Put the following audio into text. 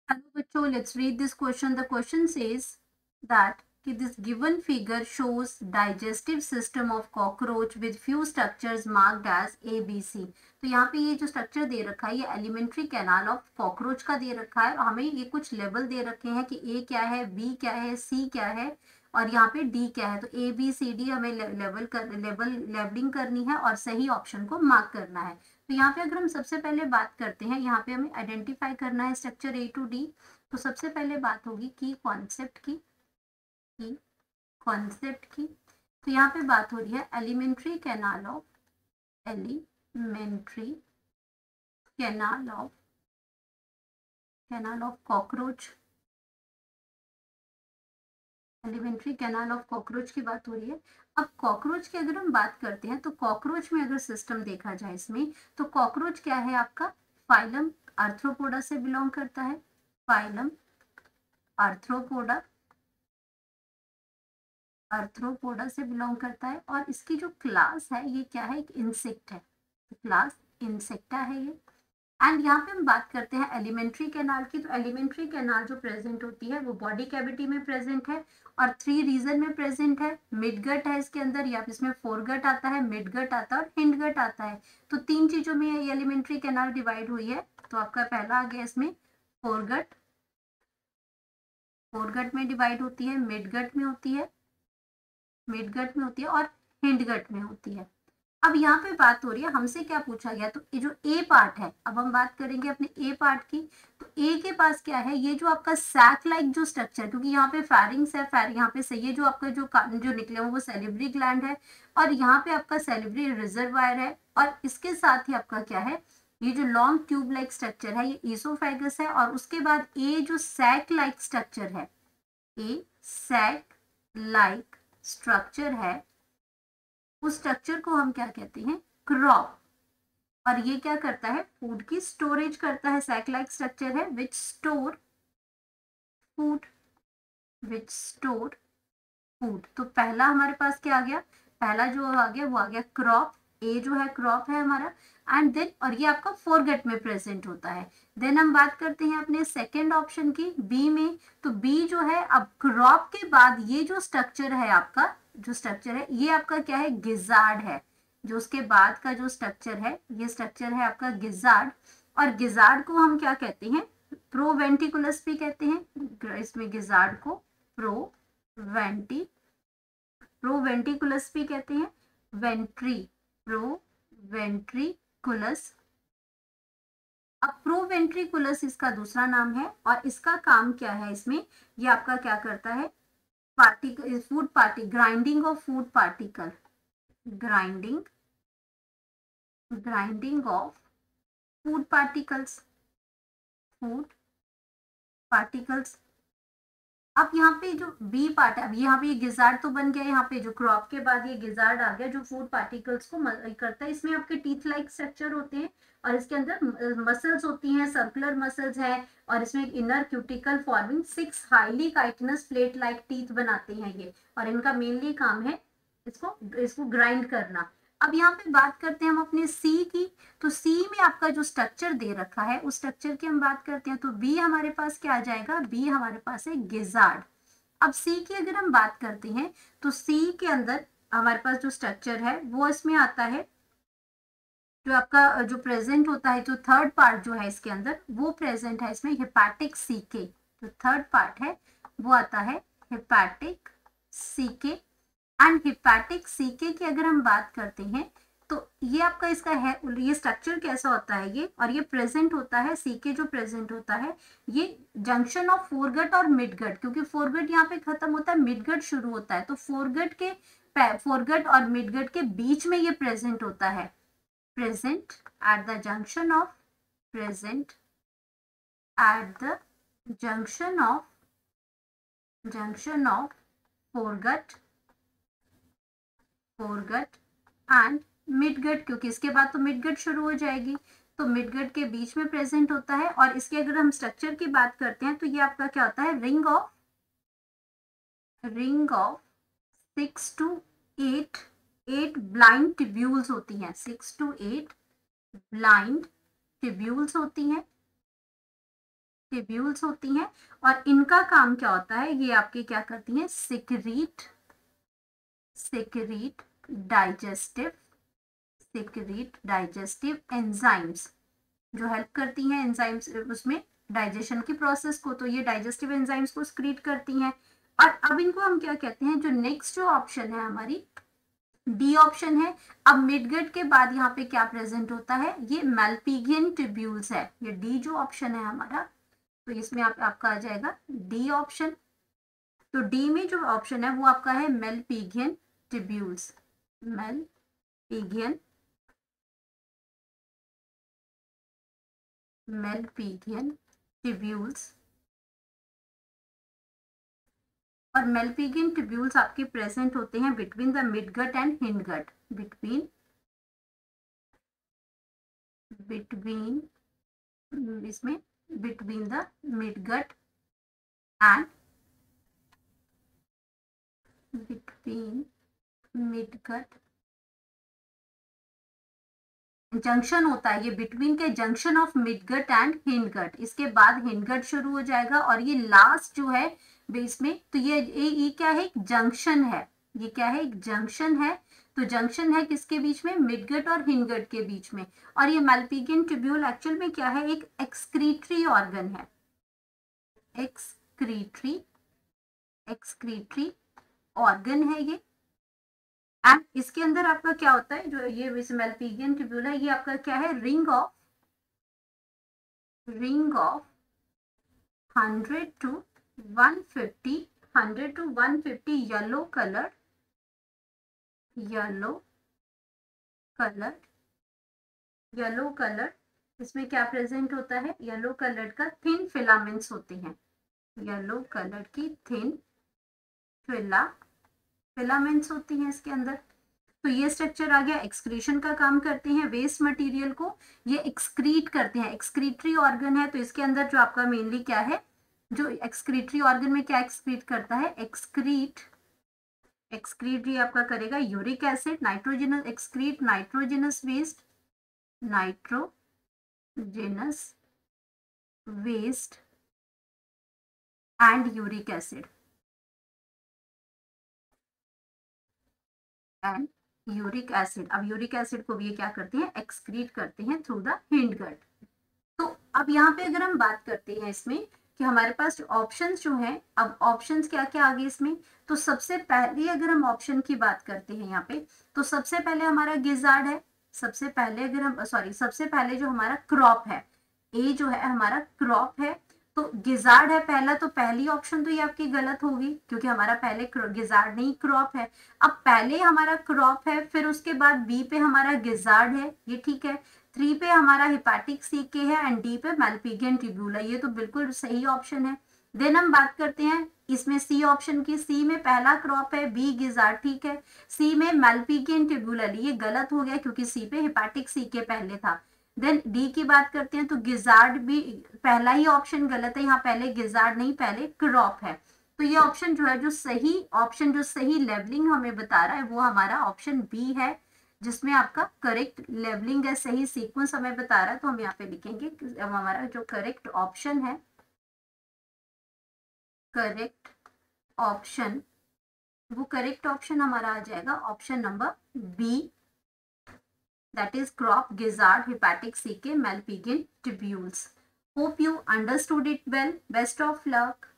Hello बच्चों, let's read this question. The question says that कि this given figure shows digestive system of cockroach with few structures marked as A, B, C. तो यहाँ पे ये जो structure दे रखा है ये एलिमेंट्री कैनाल ऑफ कॉकरोच का दे रखा है और हमें ये कुछ लेवल दे रखे हैं कि A क्या है, B क्या है, C क्या है और यहाँ पे D क्या है. तो A, B, C, D हमें लेबलिंग करनी है और सही ऑप्शन को मार्क करना है. तो यहाँ पे अगर हम सबसे पहले बात करते हैं, यहाँ पे हमें आइडेंटिफाई करना है स्ट्रक्चर A to D. तो सबसे पहले बात होगी की कॉन्सेप्ट की. तो यहाँ पे बात हो रही है alimentary canal of cockroach. Alimentary canal of cockroach की बात हो रही है. अब कॉकरोच की अगर हम बात करते हैं तो कॉकरोच में अगर सिस्टम देखा जाए इसमें, तो कॉकरोच क्या है आपका, फाइलम आर्थ्रोपोडा से बिलोंग करता है. फाइलम आर्थ्रोपोडा से बिलोंग करता है और इसकी जो क्लास है ये क्या है, एक इंसेक्ट है. क्लास इंसेक्टा है ये. एंड यहाँ पे हम बात करते हैं एलिमेंट्री कैनाल की. तो एलिमेंट्री कैनाल जो प्रेजेंट होती है वो बॉडी कैविटी में प्रेजेंट है और 3 रीजन में प्रेजेंट है. मिडगट है इसके अंदर, या इसमें फोरगट आता है, मिडगट आता है और हिंडगट आता है. तो 3 चीजों में ये एलिमेंट्री कैनाल डिवाइड हुई है. तो आपका पहला आ गया इसमें फोरगट में डिवाइड होती है, मिडगट में होती है और हिंडगट में होती है. अब यहाँ पे बात हो रही है, हमसे क्या पूछा गया, तो ये जो ए पार्ट है, अब हम बात करेंगे अपने ए पार्ट की. तो ए के पास क्या है, ये जो आपका सैक लाइक जो स्ट्रक्चर, क्योंकि यहाँ पे फेरिंग्स है, यहाँ पे सही है, जो आपका जो निकले वो सैलिवरी ग्लैंड है और यहाँ पे आपका सैलिवरी रिजर्वायर है और इसके साथ ही आपका क्या है, ये जो लॉन्ग ट्यूब लाइक स्ट्रक्चर है ये ईसोफेगस है. और उसके बाद ए जो सैक लाइक स्ट्रक्चर है, ए सैक लाइक स्ट्रक्चर है, उस स्ट्रक्चर को हम क्या कहते हैं, क्रॉप. और ये क्या करता है, फूड की स्टोरेज करता है. सैक लाइक स्ट्रक्चर है विच स्टोर फूड. तो पहला हमारे पास क्या आ गया, पहला जो आ गया वो आ गया क्रॉप. ए जो है क्रॉप है हमारा. एंड देन और ये आपका फोरगट में प्रेजेंट होता है. देन हम बात करते हैं अपने सेकेंड ऑप्शन की, बी में. तो बी जो है, अब क्रॉप के बाद ये जो स्ट्रक्चर है आपका, ये आपका क्या है, गिजार्ड है. जो उसके बाद का जो स्ट्रक्चर है, ये स्ट्रक्चर है आपका गिजार्ड. और गिजार्ड को हम क्या कहते हैं, प्रोवेंटिकुलस भी कहते हैं. इसमें गिजार्ड को प्रोवेंटिकुलस भी कहते हैं. प्रोवेंट्रिकुलस. अब प्रोवेंट्रिकुलस इसका दूसरा नाम है और इसका काम क्या है, इसमें ये आपका क्या करता है, grinding of food particle. Grinding of food particles. अब यहाँ पे जो बी पार्ट है, अब यहाँ पे ये गिजार्ड तो बन गया, यहाँ पे जो क्रॉप के बाद ये गिजार्ड आ गया जो फूड पार्टिकल्स को करता है. इसमें आपके टीथ लाइक स्ट्रक्चर होते हैं और इसके अंदर मसल्स होती हैं, सर्कुलर मसल्स है और इसमें inner cuticle forming 6 highly chitinous plate like teeth बनाते हैं ये. और इनका मेनली काम है इसको ग्राइंड करना. अब यहाँ पे बात करते हैं हम अपने सी की. तो सी में आपका जो स्ट्रक्चर दे रखा है उस स्ट्रक्चर की हम बात करते हैं. तो बी हमारे पास क्या आ जाएगा, बी हमारे पास है गिजार्ड. अब सी की अगर हम बात करते हैं तो सी के अंदर हमारे पास जो स्ट्रक्चर है वो इसमें आता है, जो आपका जो प्रेजेंट होता है, जो थर्ड पार्ट जो है इसके अंदर वो प्रेजेंट है इसमें हेपेटिक सीके. जो थर्ड पार्ट है वो आता है hepatic CK. And hepatic CK की अगर हम बात करते हैं तो ये आपका इसका है, ये स्ट्रक्चर कैसा होता है ये, और ये प्रेजेंट होता है, सीके जो प्रेजेंट होता है ये जंक्शन ऑफ फोरगट और मिडगट, क्योंकि फोरगट यहाँ पे खत्म होता है, मिडगट शुरू होता है. तो फोरगट और मिडगट के बीच में ये प्रेजेंट होता है. present at the junction of foregut and midgut, क्योंकि इसके बाद तो मिडगट शुरू हो जाएगी. तो मिडगट के बीच में प्रेजेंट होता है. और इसके अगर हम स्ट्रक्चर की बात करते हैं तो ये आपका क्या होता है, ring of 6 to 8 blind tubules होती हैं. 6 to 8 ब्लाइंड ट्यूब्यूल्स होती हैं. टिब्यूल्स होती हैं और इनका काम क्या होता है, ये आपके क्या करती हैं, सिक्रीट डाइजेस्टिव एंजाइम्स, जो हेल्प करती हैं एंजाइम्स उसमें डाइजेशन की प्रोसेस को, तो ये डाइजेस्टिव एंजाइम्स को सिक्रीट करती हैं। और अब इनको हम क्या कहते हैं, जो नेक्स्ट जो ऑप्शन है हमारी डी ऑप्शन है। अब मिडगट के बाद यहाँ पे क्या प्रेजेंट होता है, ये मैल्पिगियन ट्यूब्यूल्स है, ये डी जो ऑप्शन है हमारा, तो इसमें आपका आ जाएगा डी ऑप्शन। तो डी में जो ऑप्शन है वो आपका है मेलपिगियन ट्यूब्यूल्स, मेलपिगियन ट्यूब्यूल्स। और मेलपिगियन ट्यूब्यूल्स आपके प्रेजेंट होते हैं between the midgut and hindgut, between इसमें between the midgut and junction होता है, ये बिटवीन के junction of midgut and hindgut, इसके बाद हिंडगट शुरू हो जाएगा और ये लास्ट जो है बेस में, तो ये क्या है, एक जंक्शन है, ये क्या है, एक जंक्शन है। तो जंक्शन है किसके बीच में, मिडगट और हिंडगट के बीच में। और ये मैल्पिगियन ट्यूब्यूल एक्चुअल में क्या है, एक एक्सक्रीटरी ऑर्गन है, एक्सक्रीटरी ऑर्गन है ये। एंड इसके अंदर आपका क्या होता है, जो ये मैल्पिगियन ट्यूब्यूल है, ये आपका क्या है, ring of 100 to 150 yellow colour इसमें क्या प्रेजेंट होता है, येलो कलर का थिन फिलामेंट्स होते हैं, येलो कलर की थिन फिलामेंट्स होती हैं इसके अंदर। तो ये स्ट्रक्चर आ गया, एक्सक्रीशन का काम करते हैं, वेस्ट मटेरियल को ये एक्सक्रीट करते हैं, एक्सक्रीटरी ऑर्गन है। तो इसके अंदर जो आपका मेनली क्या है, जो एक्सक्रीटरी ऑर्गन में क्या एक्सक्रीट करता है, एक्सक्रीट ये आपका करेगा uric acid, nitrogenous excrete nitrogenous waste and uric acid अब यूरिक एसिड को भी ये क्या करते हैं, एक्सक्रीट करते हैं थ्रू द हिंडगट। तो अब यहाँ पे अगर हम बात करते हैं इसमें कि हमारे पास ऑप्शंस जो हैं, अब ऑप्शंस क्या क्या आ गए इसमें, तो सबसे पहले अगर हम ऑप्शन की बात करते हैं यहाँ पे, तो सबसे पहले हमारा गिजार्ड है, सबसे पहले जो हमारा क्रॉप है, ए जो है हमारा क्रॉप है, तो गिजार्ड है पहला, तो पहली ऑप्शन तो ये आपकी गलत होगी क्योंकि हमारा पहले गिजार्ड नहीं क्रॉप है। अब पहले हमारा क्रॉप है, फिर उसके बाद बी पे हमारा गिजार्ड है, ये ठीक है, 3 पे हमारा हिपैटिक सीके है एंड डी पे मैल्पिगियन ट्यूब्यूल है, ये तो बिल्कुल सही ऑप्शन है। देन हम बात करते हैं इसमें सी ऑप्शन की, सी में पहला क्रॉप है, बी गिजार्ड ठीक है, सी में मैल्पिगियन ट्यूब्यूल, ये गलत हो गया क्योंकि सी पे हिपैटिक सीके पहले था। देन डी की बात करते हैं तो गिजार्ड भी पहला ही ऑप्शन गलत है, यहाँ पहले गिजार्ड नहीं पहले क्रॉप है। तो ये ऑप्शन जो है, जो सही लेवलिंग हमें बता रहा है वो हमारा ऑप्शन बी है, जिसमें आपका करेक्ट लेवलिंग है, सही सीक्वेंस हमें बता रहा है। तो हम यहाँ पे लिखेंगे अब हमारा जो करेक्ट ऑप्शन है, वो करेक्ट ऑप्शन हमारा आ जाएगा option number B, that is crop, gizzard, hepatic CK, Malpighian tubules. Hope you understood it well. Best of luck.